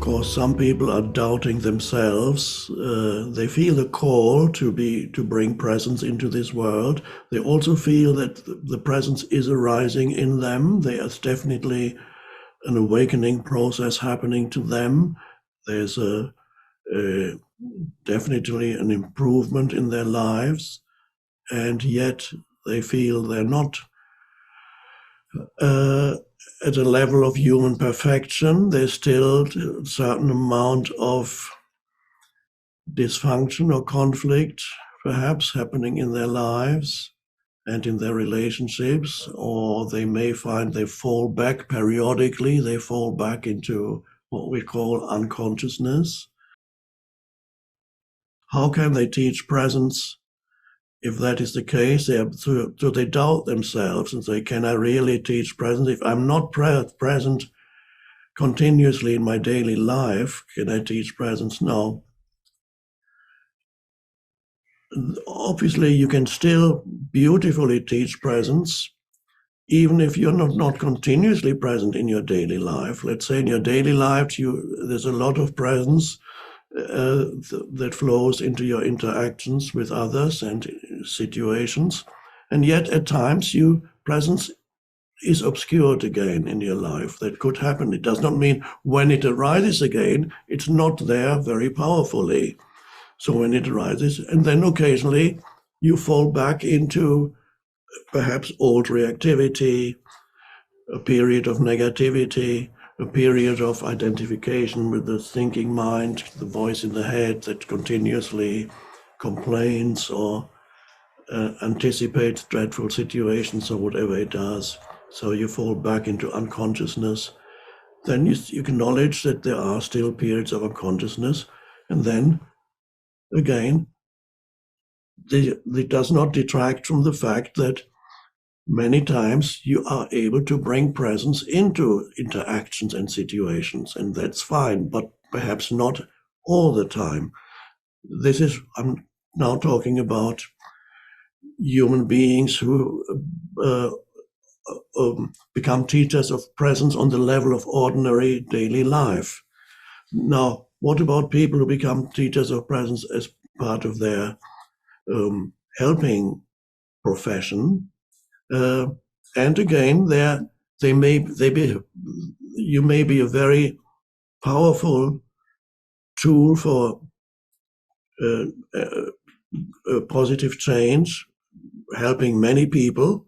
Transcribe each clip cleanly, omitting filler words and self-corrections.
course, some people are doubting themselves. They feel the call to bring presence into this world. They also feel that the presence is arising in them. There's definitely an awakening process happening to them. There's definitely an improvement in their lives, and yet they feel they're not at a level of human perfection. There's still a certain amount of dysfunction or conflict perhaps happening in their lives and in their relationships, or they may find they fall back periodically, they fall back into what we call unconsciousness. How can they teach presence if that is the case? So they doubt themselves and say, can I really teach presence? If I'm not present continuously in my daily life, can I teach presence? No. Obviously, you can still beautifully teach presence, even if you're not continuously present in your daily life. Let's say in your daily life, there's a lot of presence that flows into your interactions with others and situations. And yet at times presence is obscured again in your life. That could happen. It does not mean when it arises again, it's not there very powerfully. So when it arises, and then occasionally you fall back into perhaps old reactivity, a period of negativity, a period of identification with the thinking mind, the voice in the head that continuously complains or anticipates dreadful situations or whatever it does. So you fall back into unconsciousness. Then you acknowledge that there are still periods of unconsciousness, and then again, it does not detract from the fact that many times you are able to bring presence into interactions and situations, and that's fine, but perhaps not all the time. I'm now talking about human beings who become teachers of presence on the level of ordinary daily life. Now, what about people who become teachers of presence as part of their helping profession? And again, you may be a very powerful tool for positive change, helping many people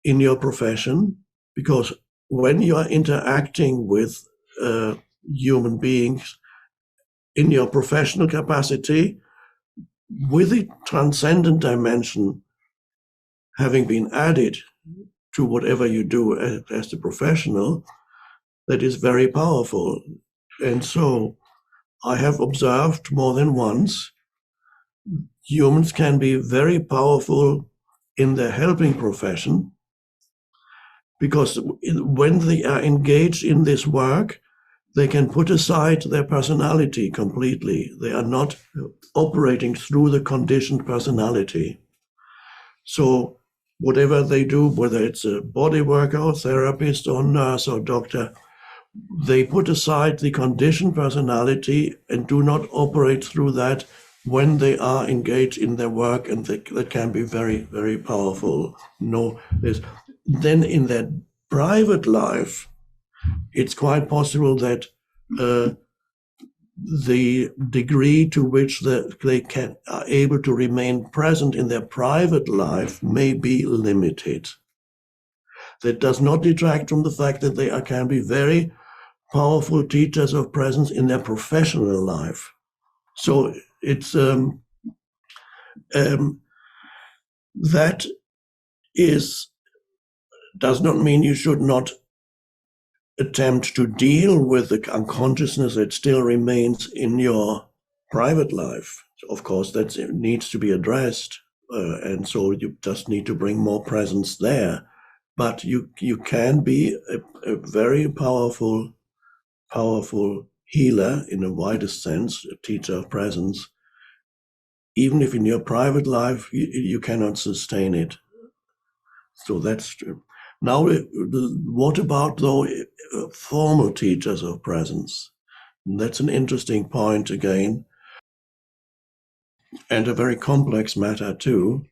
in your profession, because when you are interacting with human beings in your professional capacity, with the transcendent dimension having been added to whatever you do as a professional, that is very powerful. And so I have observed more than once, humans can be very powerful in their helping profession, because when they are engaged in this work, they can put aside their personality completely. They are not operating through the conditioned personality. So whatever they do, whether it's a body worker or therapist or nurse or doctor, they put aside the conditioned personality and do not operate through that when they are engaged in their work, and that can be very, very powerful. Then in their private life, it's quite possible that the degree to which they are able to remain present in their private life may be limited. That does not detract from the fact that they can be very powerful teachers of presence in their professional life. So it's that does not mean you should not attempt to deal with the unconsciousness that still remains in your private life. Of course, that needs to be addressed, and so you just need to bring more presence there. But you can be a very powerful healer in the widest sense, a teacher of presence, even if in your private life you cannot sustain it. So that's true. Now, what about though formal teachers of presence? That's an interesting point again, and a very complex matter too.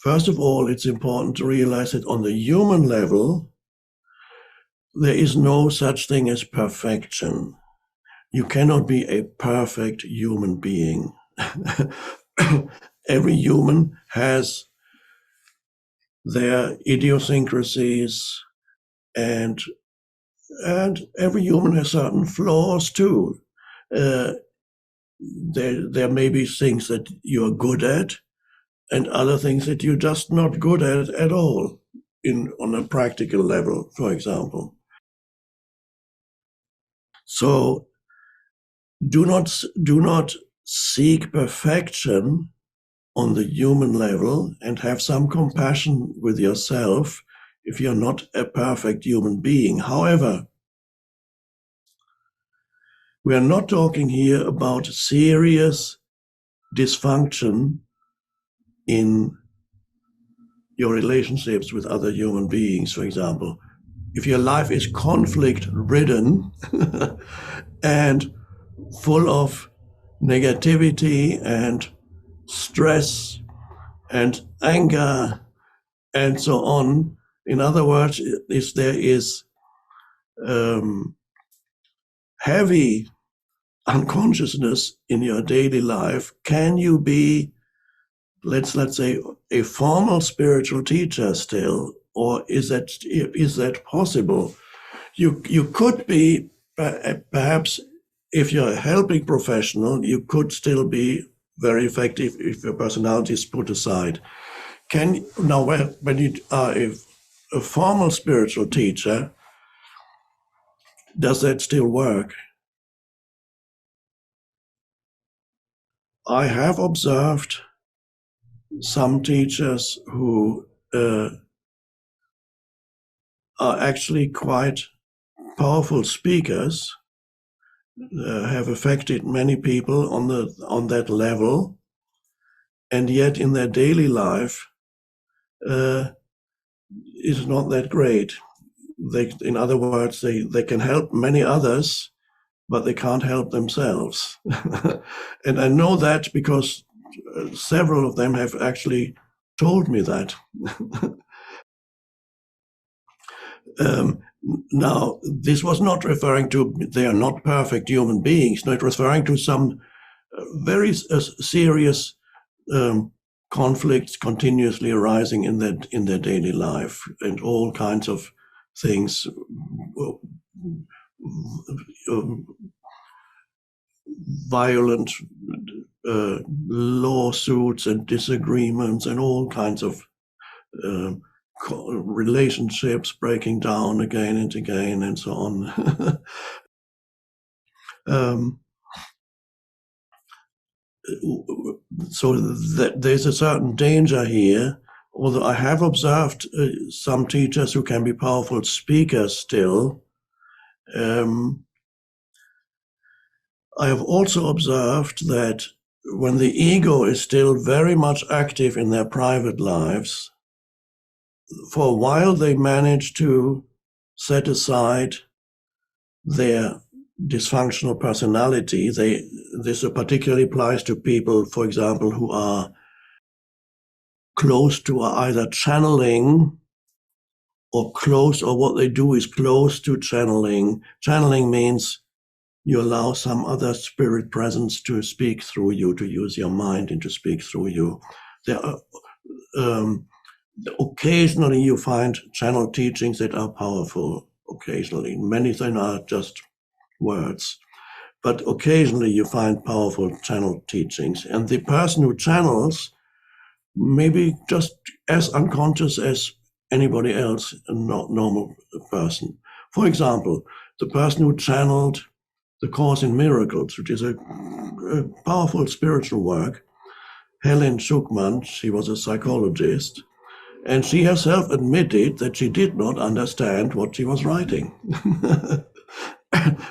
First of all, it's important to realize that on the human level, there is no such thing as perfection. You cannot be a perfect human being. Every human has their idiosyncrasies, and every human has certain flaws too. There may be things that you're good at, and other things that you're just not good at all, on a practical level, for example. So do not seek perfection on the human level, and have some compassion with yourself if you're not a perfect human being. However, we are not talking here about serious dysfunction in your relationships with other human beings, for example. If your life is conflict-ridden and full of negativity and stress and anger and so on, in other words, if there is heavy unconsciousness in your daily life, can you be, let's say, a formal spiritual teacher still, or is that possible? You could be, perhaps, if you're a helping professional, you could still be very effective if your personality is put aside. Now, when you are a formal spiritual teacher, does that still work? I have observed some teachers who are actually quite powerful speakers, have affected many people on that level, and yet in their daily life is not that great. In other words, they can help many others, but they can't help themselves. And I know that because several of them have actually told me that. Now, this was not referring to they are not perfect human beings. No, it was referring to some very serious conflicts continuously arising in their daily life, and all kinds of things, violent lawsuits and disagreements, and all kinds of relationships breaking down again and again, and so on. So there's a certain danger here, although I have observed some teachers who can be powerful speakers still. I have also observed that when the ego is still very much active in their private lives, for a while they manage to set aside their dysfunctional personality. This particularly applies to people, for example, who are close to either channeling or what they do is close to channeling. Channeling means you allow some other spirit presence to speak through you, to use your mind and to speak through you. There are, occasionally you find channel teachings that are powerful. Occasionally, many of them are just words, but occasionally you find powerful channel teachings, and the person who channels may be just as unconscious as anybody else, a normal person. For example, the person who channeled The Course in Miracles, which is a powerful spiritual work, Helen Schuckmann, she was a psychologist, and she herself admitted that she did not understand what she was writing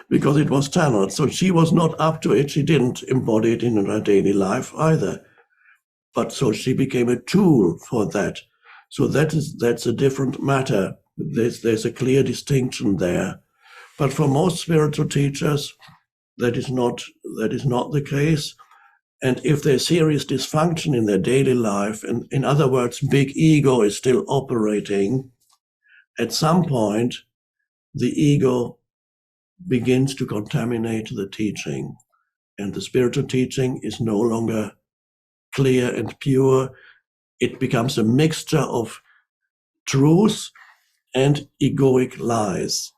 because it was channeled. So she was not up to it. She didn't embody it in her daily life either. But so she became a tool for that. So that's a different matter. There's a clear distinction there. But for most spiritual teachers, that is not the case. And if there's serious dysfunction in their daily life, and in other words, big ego is still operating, at some point, the ego begins to contaminate the teaching. And the spiritual teaching is no longer clear and pure. It becomes a mixture of truth and egoic lies.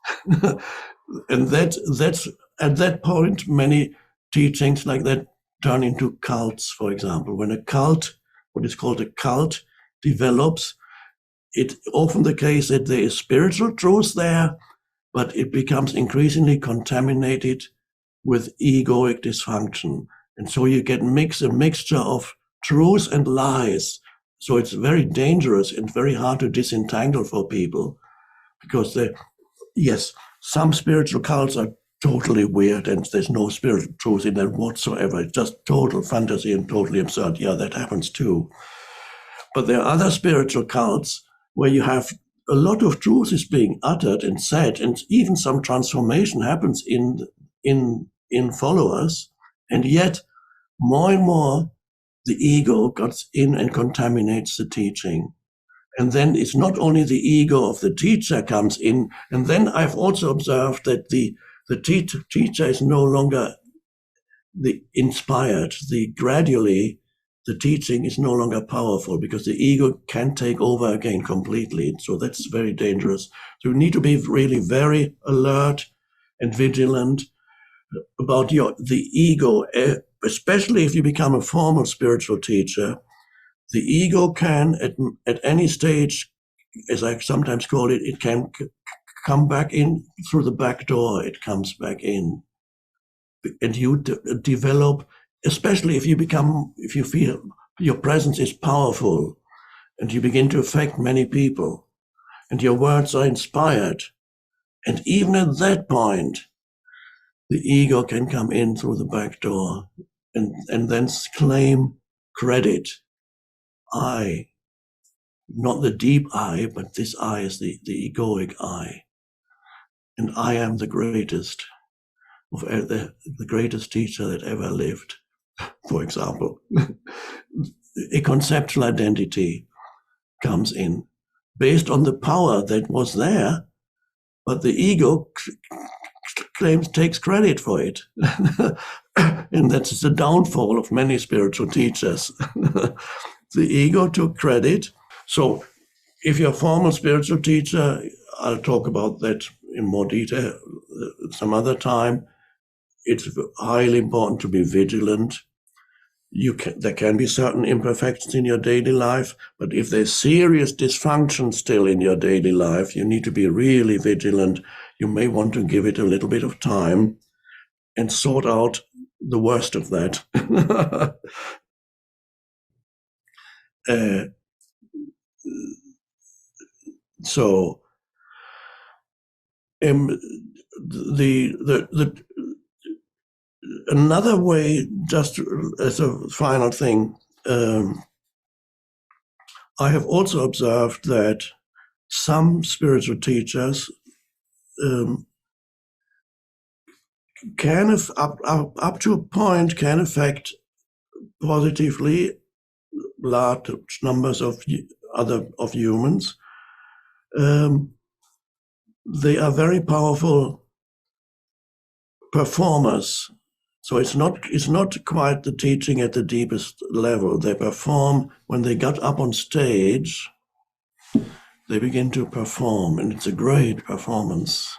And that's at that point, many teachings like that turn into cults, for example. When a cult, what is called a cult, develops, it's often the case that there is spiritual truth there, but it becomes increasingly contaminated with egoic dysfunction. And so you get a mixture of truth and lies. So it's very dangerous and very hard to disentangle for people, because yes, some spiritual cults are totally weird and there's no spiritual truth in that whatsoever. It's just total fantasy and totally absurd. Yeah, that happens too. But there are other spiritual cults where you have a lot of truth is being uttered and said, and even some transformation happens in followers, and yet more and more the ego gets in and contaminates the teaching. And then it's not only the ego of the teacher comes in, and then I've also observed that the teacher is no longer the inspired. Gradually, the teaching is no longer powerful because the ego can take over again completely. So that's very dangerous. So you need to be really very alert and vigilant about the ego, especially if you become a formal spiritual teacher. The ego can, at any stage, as I sometimes call it, it can come back in through the back door. It comes back in. And you develop, especially if you feel your presence is powerful and you begin to affect many people and your words are inspired. And even at that point, the ego can come in through the back door and then claim credit. I, not the deep I, but this I is the egoic I. And I am the greatest of the greatest teacher that ever lived, for example. A conceptual identity comes in based on the power that was there, but the ego takes credit for it. And that's the downfall of many spiritual teachers. The ego took credit. So if you're a formal spiritual teacher, I'll talk about that in more detail some other time. It's highly important to be vigilant. There can be certain imperfections in your daily life, but if there's serious dysfunction still in your daily life, you need to be really vigilant. You may want to give it a little bit of time and sort out the worst of that. So another way, just as a final thing, I have also observed that some spiritual teachers can, up to a point, can affect positively large numbers of humans. They are very powerful performers. So it's not quite the teaching at the deepest level. They perform when they got up on stage. They begin to perform, and it's a great performance.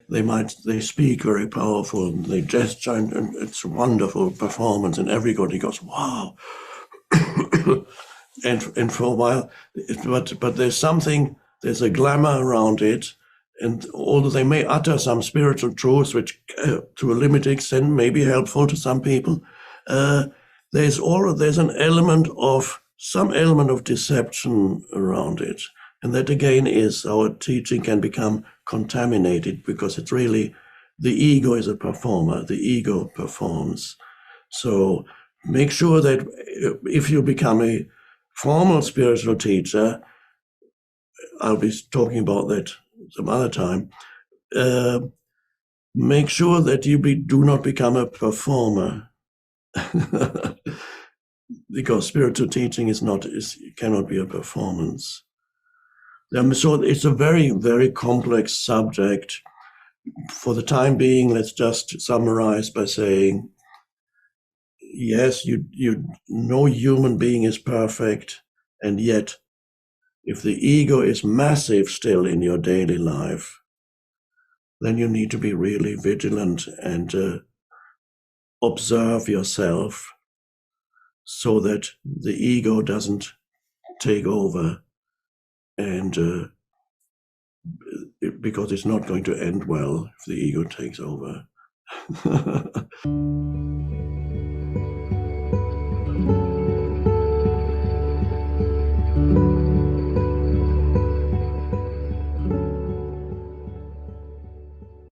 They speak very powerful, they gesture, and it's a wonderful performance, and everybody goes, wow. and for a while, but there's a glamour around it, and although they may utter some spiritual truths, which to a limited extent may be helpful to some people, there's some element of deception around it. And that again is our teaching can become contaminated because it's really the ego is a performer. The ego performs. So make sure that if you become a formal spiritual teacher, I'll be talking about that some other time. Make sure that you do not become a performer, because spiritual teaching cannot be a performance. So it's a very, very complex subject. For the time being, let's just summarize by saying, yes, no human being is perfect, and yet, if the ego is massive still in your daily life, then you need to be really vigilant and observe yourself so that the ego doesn't take over, and because it's not going to end well if the ego takes over.